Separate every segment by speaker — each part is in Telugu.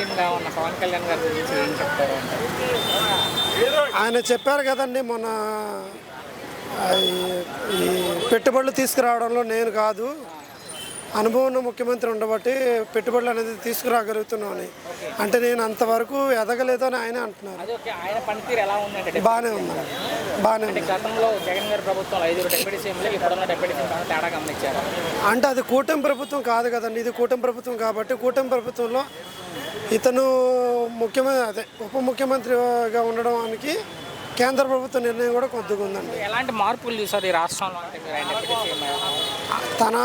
Speaker 1: సీఎంగా ఉన్న పవన్ కళ్యాణ్ గారి గురించి ఏం చెప్తారు అంటే?
Speaker 2: ఆయన చెప్పారు కదండి మొన్న ఈ పెట్టుబడులు తీసుకురావడంలో నేను కాదు, అనుభవం ఉన్న ముఖ్యమంత్రి ఉండబట్టి పెట్టుబడులు అనేది తీసుకురాగలుగుతున్నాను. అంటే నేను అంతవరకు ఎదగలేదు అని ఆయన అంటున్నారు.
Speaker 1: ఆయన పనితీరు ఎలా ఉందంటే
Speaker 2: బాగానే ఉందండి, బాగానే ఉంది.
Speaker 1: గతంలో జగన్ గారి ప్రభుత్వం 5 డిప్యూటీ సీఎంలు ఇప్పుడున్న డిప్యూటీ సీఎం తేడా గమనించారు.
Speaker 2: అంటే అది కూటమి ప్రభుత్వం కాదు కదండి, ఇది కూటమి ప్రభుత్వం కాబట్టి కూటమి ప్రభుత్వంలో ఇతను ఉప ముఖ్యమంత్రిగా ఉండడానికి కేంద్ర ప్రభుత్వ నిర్ణయం కూడా కొద్దిగా ఉందండి.
Speaker 1: ఎలాంటి మార్పులు చూసారు ఈ రాష్ట్రంలో అంటే మీరు ఆయన డిప్యూటీ సీఎం?
Speaker 2: తన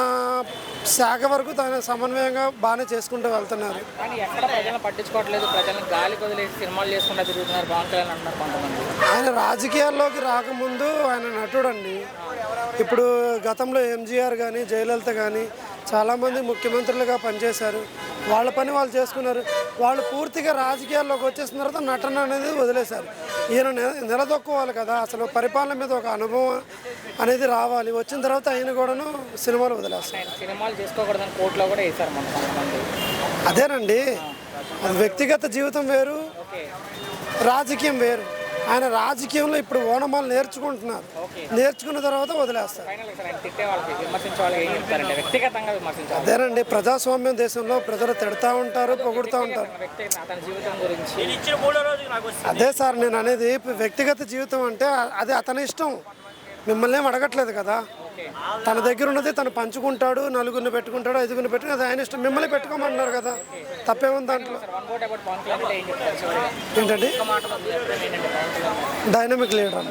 Speaker 2: శాఖ వరకు తన సమన్వయంగా బాగానే చేసుకుంటూ వెళ్తున్నారు.
Speaker 1: కానీ ఎక్కడ ప్రజలను పట్టించుకోవట్లేదు, ప్రజలను గాలి వదిలేసి సినిమాలు చేసుకుంటూ తిరుగుతున్నారు పవన్ కళ్యాణ్ అంటున్నారు కొంతమంది.
Speaker 2: ఆయన రాజకీయాల్లోకి రాకముందు ఆయన నటుడండి. ఇప్పుడు గతంలో ఎంజీఆర్ కానీ జయలలిత కానీ చాలామంది ముఖ్యమంత్రులుగా పనిచేశారు. వాళ్ళ పని వాళ్ళు చేసుకున్నారు. వాళ్ళు పూర్తిగా రాజకీయాల్లోకి వచ్చేసిన తర్వాత నటన అనేది వదిలేశారు. ఈయన నిలదొక్కువాలి కదా, అసలు పరిపాలన మీద ఒక అనుభవం అనేది రావాలి. వచ్చిన తర్వాత ఆయన కూడాను సినిమాలు వదిలేస్తారు.
Speaker 1: సినిమాలు చేసుకోకూడదని కోర్టులో కూడా వేశారు మన కొంతమంది.
Speaker 2: అదేనండి, అది వ్యక్తిగత జీవితం వేరు, రాజకీయం వేరు. ఆయన రాజకీయంలో ఇప్పుడు ఓనమాలు నేర్చుకుంటున్నారు. నేర్చుకున్న తర్వాత వదిలేస్తారు. అదేనండి, ప్రజాస్వామ్యం దేశంలో ప్రజలు తిడతా ఉంటారు, పొగుడుతూ ఉంటారు. అదే సార్ నేను అనేది, వ్యక్తిగత జీవితం అంటే అది అతని ఇష్టం. మిమ్మల్ని ఏం అడగట్లేదు కదా. తన దగ్గర ఉన్నది తను పంచుకుంటాడు, నలుగురిని పెట్టుకుంటాడు, 5గురిని పెట్టుకుని, అది ఆయన ఇష్టం. మిమ్మల్ని పెట్టుకోమంటున్నారు కదా, తప్పేముంది దాంట్లో? ఏంటండి, డైనమిక్ లీడర్.